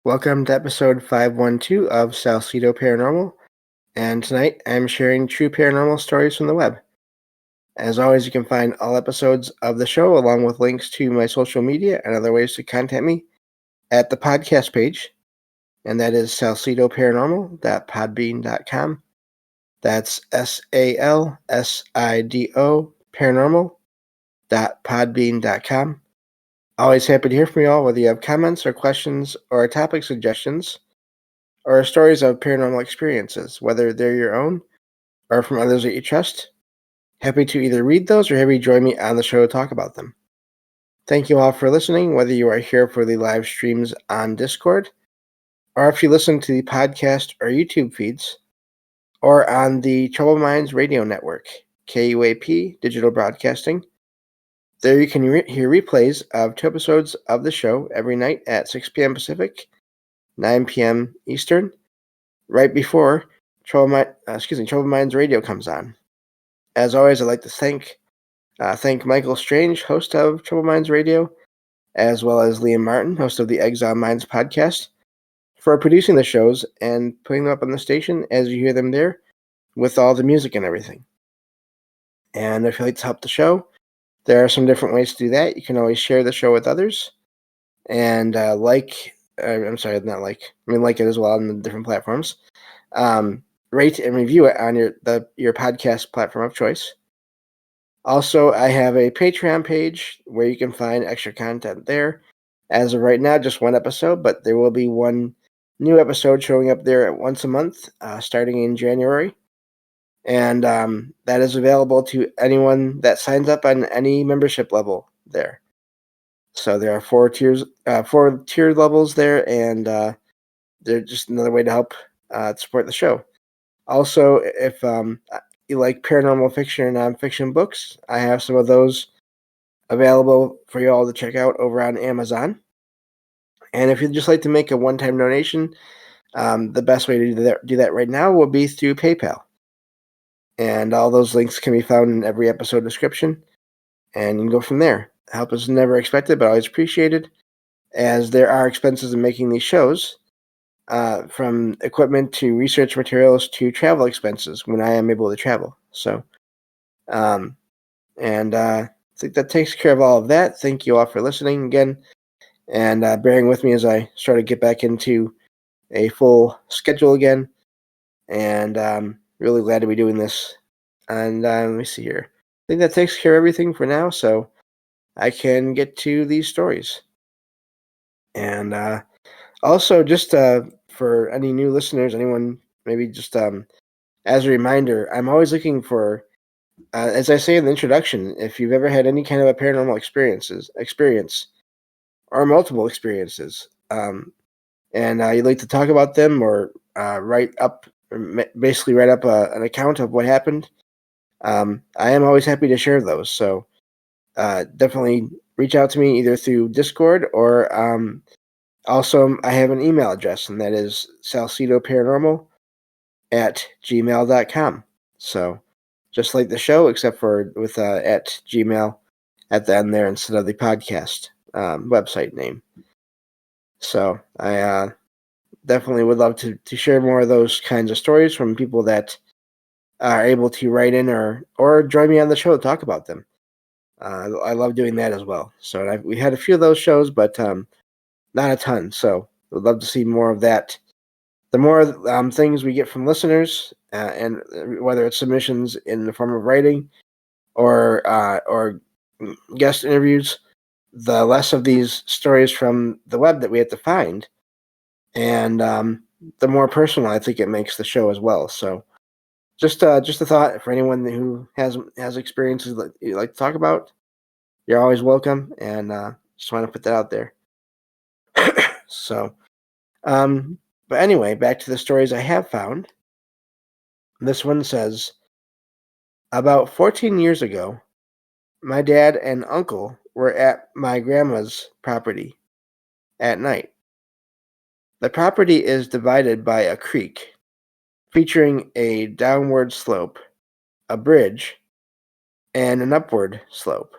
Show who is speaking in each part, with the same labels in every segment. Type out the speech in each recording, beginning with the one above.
Speaker 1: Welcome to episode 512 of Salcedo Paranormal, and tonight I'm sharing true paranormal stories from the web. As always, you can find all episodes of the show along with links to my social media and other ways to contact me at the podcast page, and that is salcidoparanormal.podbean.com. That's SALSIDO paranormal.podbean.com. Always happy to hear from you all, whether you have comments or questions or topic suggestions or stories of paranormal experiences, whether they're your own or from others that you trust. Happy to either read those or have you join me on the show to talk about them. Thank you all for listening, whether you are here for the live streams on Discord, or if you listen to the podcast or YouTube feeds, or on the Troubled Minds Radio Network, KUAP Digital Broadcasting. There you can hear replays of 2 episodes of the show every night at 6 p.m. Pacific, 9 p.m. Eastern, right before Troubled Minds Radio comes on. As always, I'd like to thank Michael Strange, host of Troubled Minds Radio, as well as Liam Martin, host of the Exile Minds podcast, for producing the shows and putting them up on the station as you hear them there with all the music and everything. And if you'd like to help the show, there are some different ways to do that. You can always share the show with others and like it as well on the different platforms. Rate and review it on your podcast platform of choice. Also, I have a Patreon page where you can find extra content there. As of right now, just one episode, but there will be one new episode showing up there once a month, starting in January. And that is available to anyone that signs up on any membership level there. So there are 4 tiered levels there, and they're just another way to help support the show. Also, if you like paranormal fiction or nonfiction books, I have some of those available for you all to check out over on Amazon. And if you'd just like to make a one-time donation, the best way to do that right now will be through PayPal. And all those links can be found in every episode description, and you can go from there. Help is never expected, but always appreciated, as there are expenses in making these shows, from equipment to research materials to travel expenses when I am able to travel. So, I think that takes care of all of that. Thank you all for listening again, and bearing with me as I try to get back into a full schedule again. And really glad to be doing this. And let me see here. I think that takes care of everything for now, so I can get to these stories. And also, just for any new listeners, anyone maybe just as a reminder, I'm always looking for, as I say in the introduction, if you've ever had any kind of a paranormal experience, or multiple experiences, and you'd like to talk about them or basically write up an account of what happened, I am always happy to share those. So definitely reach out to me either through Discord or also I have an email address, and that is salcidoparanormal@gmail.com. So just like the show, except for with at Gmail at the end there instead of the podcast website name. So I definitely would love to share more of those kinds of stories from people that are able to write in or join me on the show to talk about them. I love doing that as well. So we had a few of those shows, but not a ton. So would love to see more of that. The more things we get from listeners, and whether it's submissions in the form of writing or guest interviews, the less of these stories from the web that we have to find, and the more personal I think it makes the show as well. So just a thought for anyone who has experiences that you like to talk about. You're always welcome, and just want to put that out there. So, but anyway, back to the stories I have found. This one says, about 14 years ago, my dad and uncle were at my grandma's property at night. The property is divided by a creek, featuring a downward slope, a bridge, and an upward slope.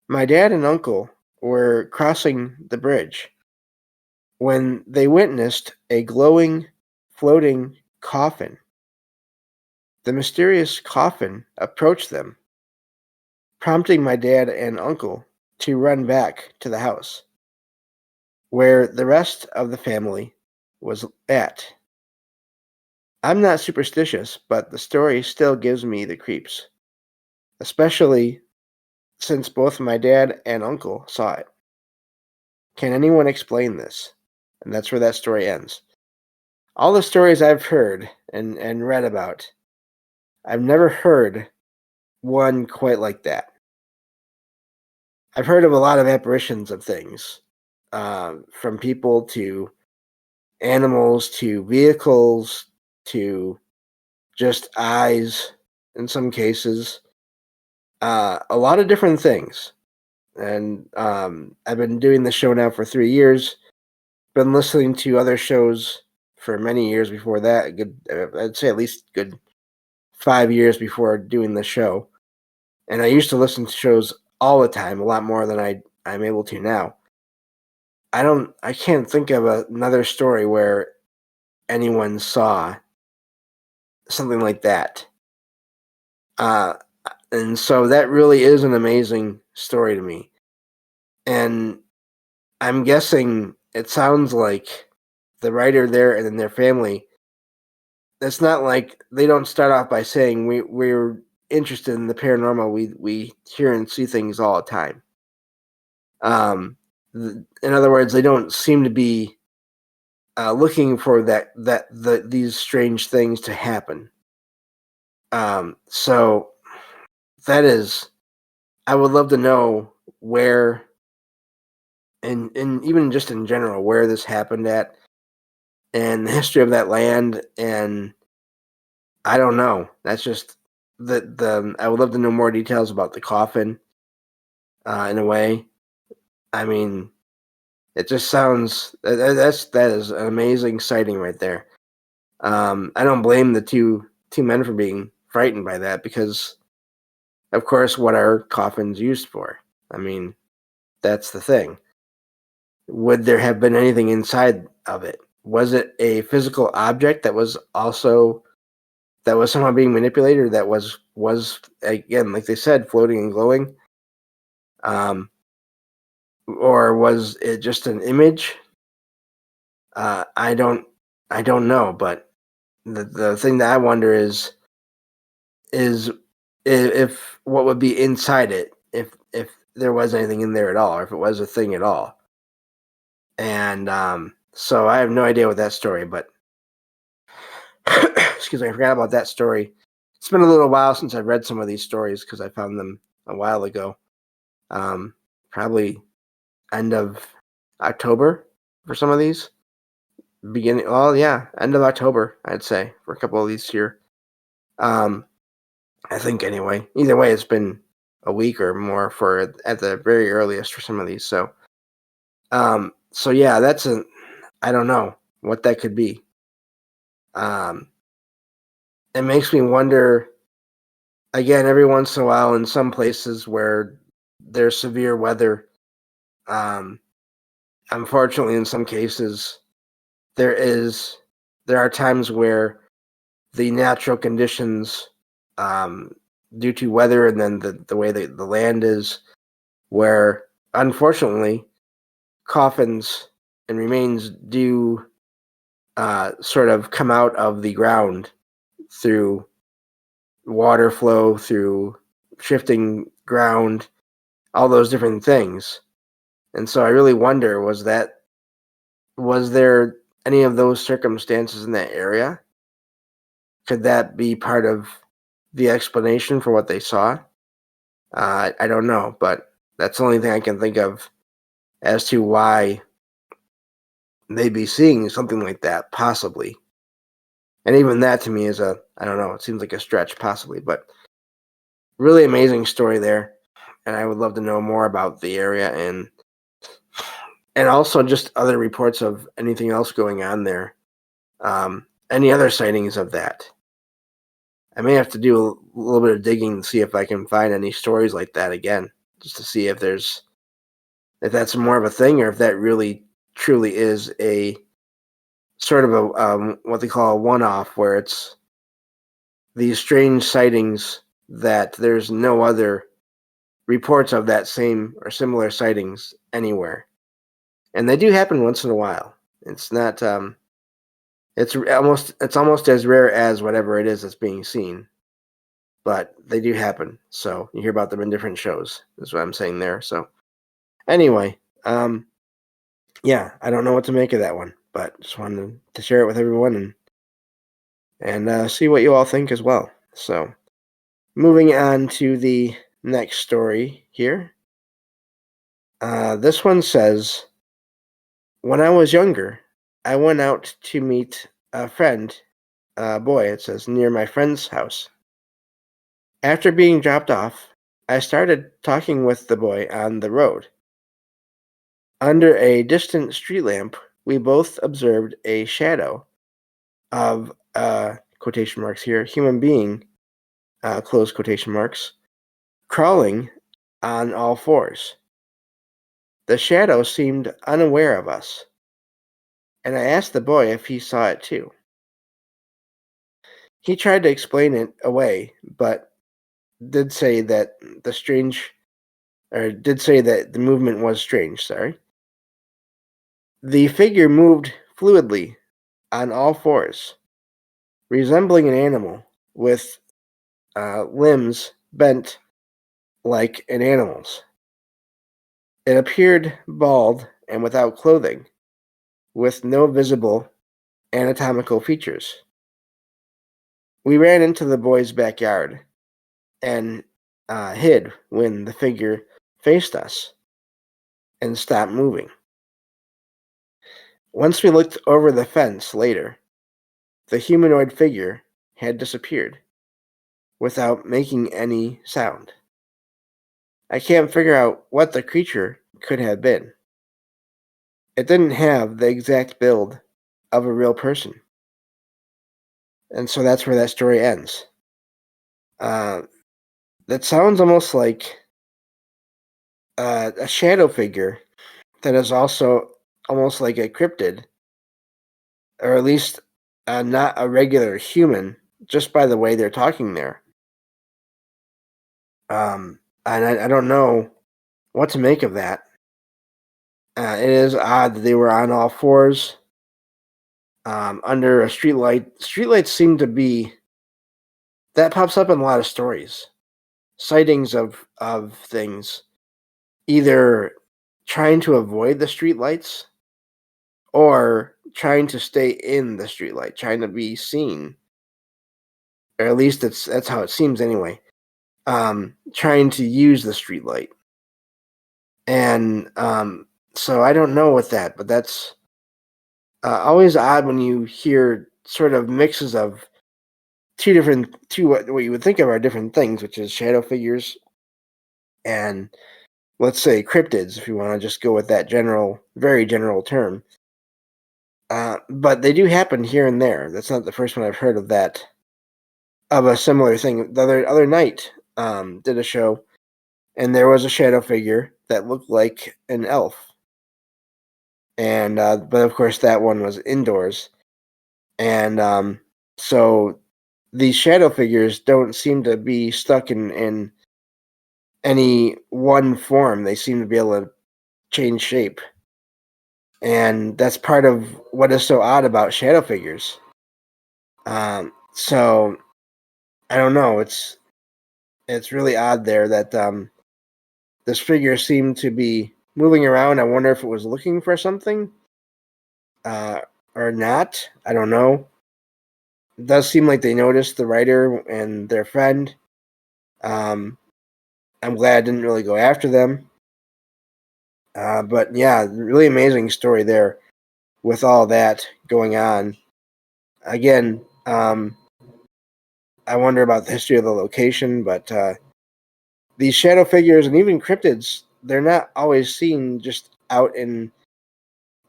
Speaker 1: My dad and uncle were crossing the bridge when they witnessed a glowing, floating coffin. The mysterious coffin approached them, prompting my dad and uncle to run back to the house, where the rest of the family was at. I'm not superstitious, but the story still gives me the creeps, especially since both my dad and uncle saw it. Can anyone explain this? And that's where that story ends. All the stories I've heard and read about, I've never heard one quite like that. I've heard of a lot of apparitions of things, from people to animals to vehicles to just eyes in some cases, a lot of different things. And I've been doing this show now for 3 years, been listening to other shows for many years before that, I'd say at least good 5 years before doing the show. And I used to listen to shows all the time, a lot more than I'm able to now. I can't think of another story where anyone saw something like that. And so that really is an amazing story to me. And I'm guessing it sounds like the writer there and then their family, it's not like they don't start off by saying we're interested in the paranormal. We hear and see things all the time. In other words, they don't seem to be looking for these strange things to happen. So that is, I would love to know where, and even just in general, where this happened at, and the history of that land. And I don't know. That's just the. I would love to know more details about the coffin. In a way, I mean, it just sounds that is an amazing sighting right there. I don't blame the two men for being frightened by that, because, of course, what are coffins used for? I mean, that's the thing. Would there have been anything inside of it? Was it a physical object that was somehow being manipulated, or that was again, like they said, floating and glowing? Or was it just an image? I don't know, but the thing that I wonder is if what would be inside it, if there was anything in there at all, or if it was a thing at all. And so I have no idea what that story, but excuse me, I forgot about that story. It's been a little while since I've read some of these stories, because I found them a while ago. Probably end of October for some of these. End of October, I'd say, for a couple of these here. I think anyway. Either way, it's been a week or more at the very earliest for some of these. So, yeah, I don't know what that could be. It makes me wonder, again, every once in a while, in some places where there's severe weather, unfortunately, in some cases, there are times where the natural conditions, due to weather and then the way the land is, where unfortunately coffins and remains do sort of come out of the ground through water flow, through shifting ground, all those different things. And so I really wonder, was there any of those circumstances in that area? Could that be part of the explanation for what they saw? I don't know, but that's the only thing I can think of as to why they'd be seeing something like that, possibly. And even that to me is I don't know, it seems like a stretch, possibly, but really amazing story there. And I would love to know more about the area, and also just other reports of anything else going on there. Any other sightings of that. I may have to do a little bit of digging to see if I can find any stories like that again, just to see if that's more of a thing, or if that really truly is a sort of a what they call a one-off, where it's these strange sightings that there's no other reports of that same or similar sightings anywhere, and they do happen once in a while. It's not it's almost as rare as whatever it is that's being seen, but they do happen. So you hear about them in different shows. Is what I'm saying there. So anyway, yeah, I don't know what to make of that one, but just wanted to share it with everyone and see what you all think as well. So moving on to the next story here. This one says, when I was younger, I went out to meet a friend, a boy, it says, near my friend's house. After being dropped off, I started talking with the boy on the road. Under a distant street lamp, we both observed a shadow of, quotation marks here, human being, close quotation marks, crawling on all fours. The shadow seemed unaware of us, and I asked the boy if he saw it too. He tried to explain it away, but did say that did say that the movement was strange, sorry. The figure moved fluidly on all fours, resembling an animal with limbs bent like an animal's. It appeared bald and without clothing, with no visible anatomical features. We ran into the boy's backyard and hid when the figure faced us and stopped moving. Once we looked over the fence later, the humanoid figure had disappeared without making any sound. I can't figure out what the creature could have been. It didn't have the exact build of a real person. And so that's where that story ends. That sounds almost like a shadow figure that is also almost like a cryptid, or at least not a regular human, just by the way they're talking there. And I don't know what to make of that. It is odd that they were on all fours under a streetlight. Streetlights seem to be that pops up in a lot of stories, sightings of things either trying to avoid the streetlights or trying to stay in the streetlight, trying to be seen, or at least that's how it seems anyway. Trying to use the streetlight, and so I don't know with that, but that's always odd when you hear sort of mixes of two what you would think of are different things, which is shadow figures and, let's say, cryptids, if you want to just go with that very general term. But they do happen here and there. That's not the first one I've heard of that, of a similar thing. The other night, did a show, and there was a shadow figure that looked like an elf. And but of course that one was indoors, and so these shadow figures don't seem to be stuck in any one form. They seem to be able to change shape, and that's part of what is so odd about shadow figures. So I don't know. It's really odd there that this figure seemed to be moving around. I wonder if it was looking for something or not. I don't know. It does seem like they noticed the writer and their friend. I'm glad I didn't really go after them. But yeah, really amazing story there with all that going on. Again, I wonder about the history of the location, but these shadow figures and even cryptids, they're not always seen just out in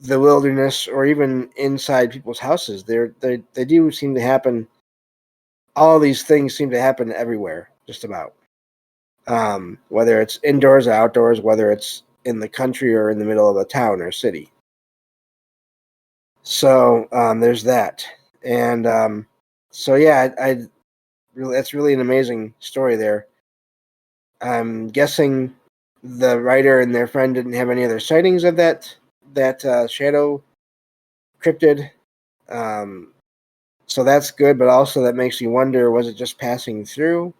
Speaker 1: the wilderness or even inside people's houses. They do seem to happen. All these things seem to happen everywhere, just about. Whether it's indoors or outdoors, whether it's in the country or in the middle of a town or city. So there's that, and so yeah, I really, that's really an amazing story there. I'm guessing the writer and their friend didn't have any other sightings of that shadow cryptid. Um, so that's good, but also that makes you wonder: was it just passing through?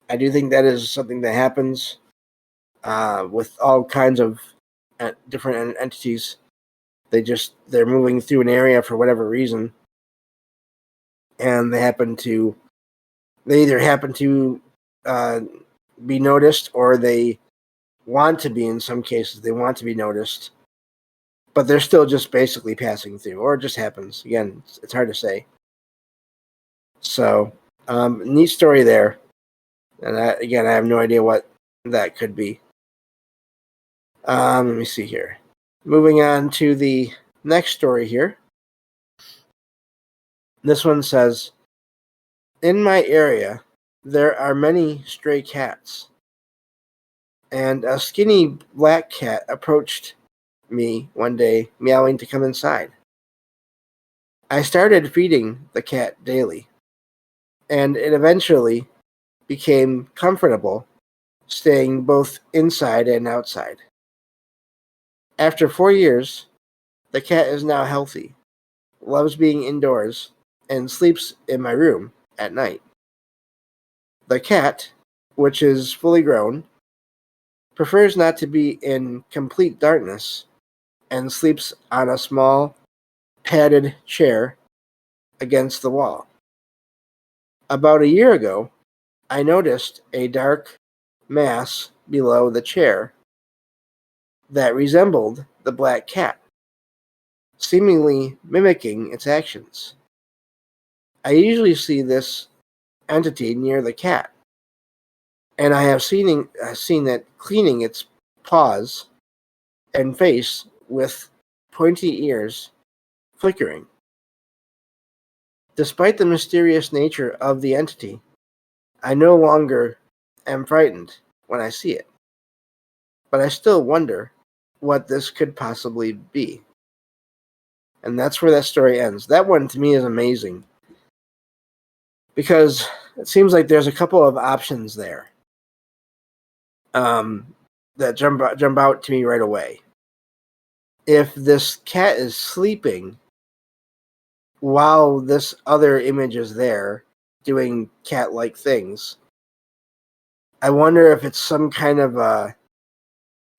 Speaker 1: I do think that is something that happens with all kinds of different entities. They're moving through an area for whatever reason, and they either happen to uh, be noticed, or they want to be. In some cases, they want to be noticed, but they're still just basically passing through, or it just happens. Again, it's hard to say. So, neat story there. And again, I have no idea what that could be. Let me see here. Moving on to the next story here. This one says, in my area, there are many stray cats, and a skinny black cat approached me one day, meowing to come inside. I started feeding the cat daily, and it eventually became comfortable, staying both inside and outside. After 4 years, the cat is now healthy, loves being indoors, and sleeps in my room at night. The cat, which is fully grown, prefers not to be in complete darkness and sleeps on a small, padded chair against the wall. About a year ago, I noticed a dark mass below the chair that resembled the black cat, seemingly mimicking its actions. I usually see this entity near the cat, and I have seen it cleaning its paws and face with pointy ears flickering. Despite the mysterious nature of the entity, I no longer am frightened when I see it, but I still wonder what this could possibly be. And that's where that story ends. That one to me is amazing because it seems like there's a couple of options there that jump out to me right away. If this cat is sleeping while this other image is there doing cat-like things, I wonder if it's some kind of a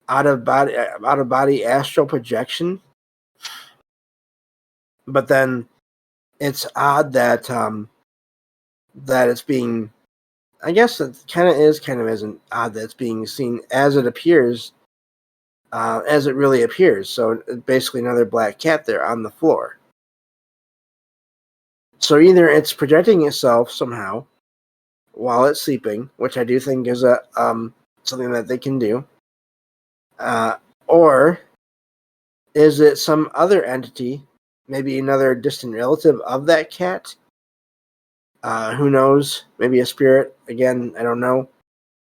Speaker 1: out of body astral projection. But then it's odd that that it's being. I guess it kind of isn't odd that it's being seen as it appears, as it really appears. So basically, another black cat there on the floor. So either it's projecting itself somehow while it's sleeping, which I do think is a something that they can do, or is it some other entity, maybe another distant relative of that cat? Who knows? Maybe a spirit. Again, I don't know.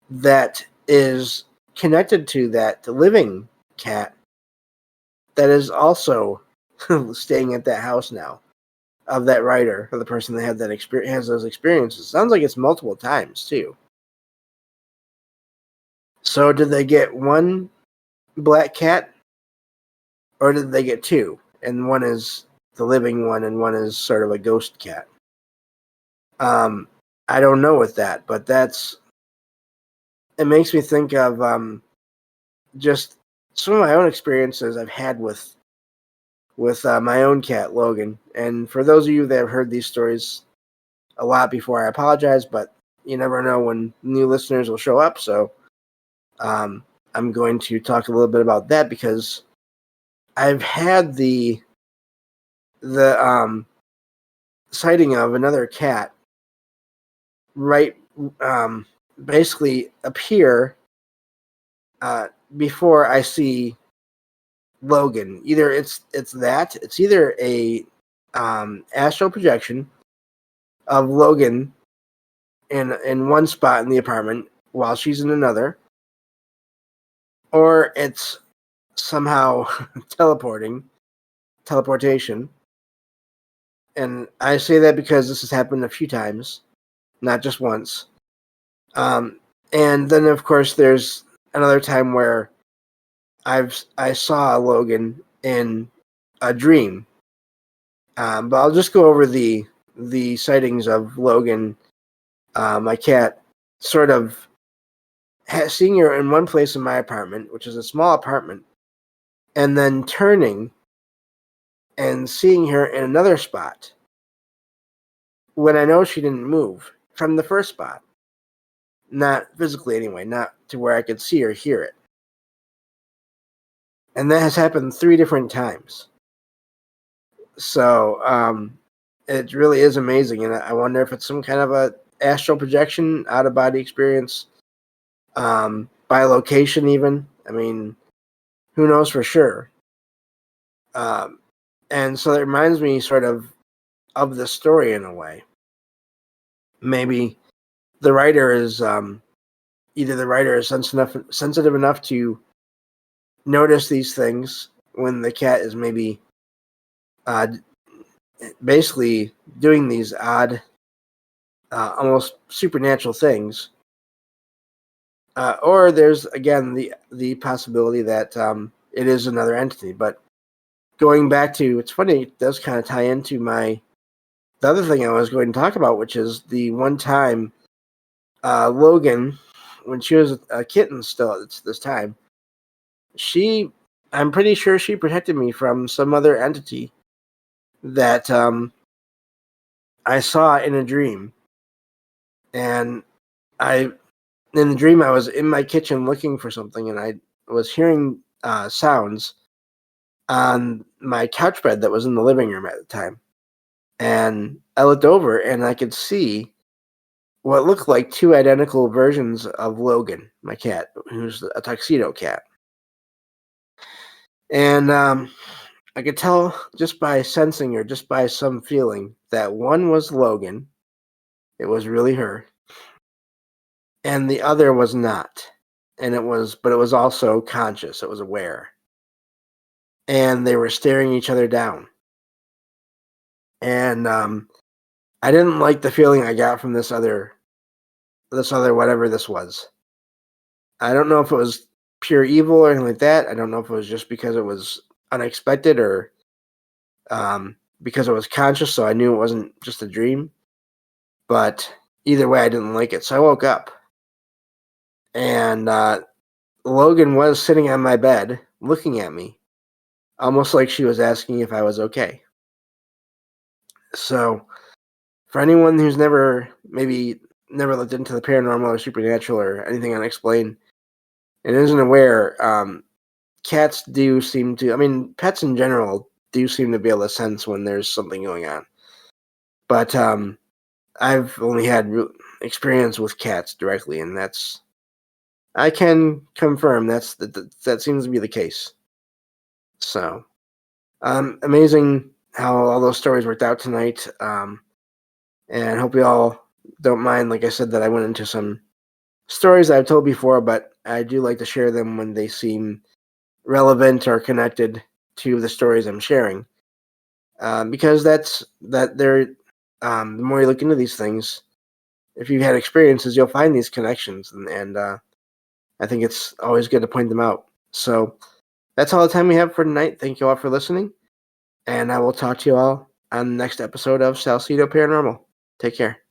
Speaker 1: That is connected to that living cat that is also staying at that house now, of that writer, or the person that had that experience, has those experiences. Sounds like it's multiple times too. So did they get one black cat, or did they get two? And one is the living one, and one is sort of a ghost cat. I don't know with that, but it makes me think of just some of my own experiences I've had with my own cat Logan. And for those of you that have heard these stories a lot before, I apologize, but you never know when new listeners will show up. So I'm going to talk a little bit about that because I've had the sighting of another cat right basically appear before I see Logan. Either it's either a astral projection of Logan in one spot in the apartment while she's in another, or it's somehow teleporting teleportation. And I say that because this has happened a few times, not just once. And then, of course, there's another time where I saw Logan in a dream. But I'll just go over the sightings of Logan, my cat, sort of seeing her in one place in my apartment, which is a small apartment, and then turning and seeing her in another spot when I know she didn't move from the first spot. Not physically anyway, not to where I could see or hear it. And that has happened 3 different times. So it really is amazing, and I wonder if it's some kind of a astral projection, out-of-body experience, by location even. I mean, who knows for sure? And so it reminds me sort of the story in a way. Maybe the writer is either the writer is sensitive enough to notice these things when the cat is maybe basically doing these odd, almost supernatural things, or there's again the possibility that it is another entity. But going back to, it's funny, it does kind of tie into the other thing I was going to talk about, which is the one time Logan, when she was a kitten still at this time, I'm pretty sure she protected me from some other entity that I saw in a dream. And in the dream, I was in my kitchen looking for something, and I was hearing sounds on my couch bed that was in the living room at the time. And I looked over, and I could see what looked like 2 identical versions of Logan, my cat, who's a tuxedo cat. And I could tell just by sensing or just by some feeling that one was Logan. It was really her. And the other was not. But it was also conscious. It was aware. And they were staring each other down. And I didn't like the feeling I got from this other whatever this was. I don't know if it was pure evil or anything like that. I don't know if it was just because it was unexpected or because it was conscious, so I knew it wasn't just a dream. But either way, I didn't like it. So I woke up. And Logan was sitting on my bed looking at me, almost like she was asking if I was okay. So for anyone who's never looked into the paranormal or supernatural or anything unexplained and isn't aware, cats do seem to, I mean, pets in general do seem to be able to sense when there's something going on. But I've only had experience with cats directly, and I can confirm that seems to be the case. So, amazing how all those stories worked out tonight. And hope you all don't mind, like I said, that I went into some stories I've told before, but I do like to share them when they seem relevant or connected to the stories I'm sharing. Because the more you look into these things, if you've had experiences, you'll find these connections, and I think it's always good to point them out. So that's all the time we have for tonight. Thank you all for listening, and I will talk to you all on the next episode of Salcedo Paranormal. Take care.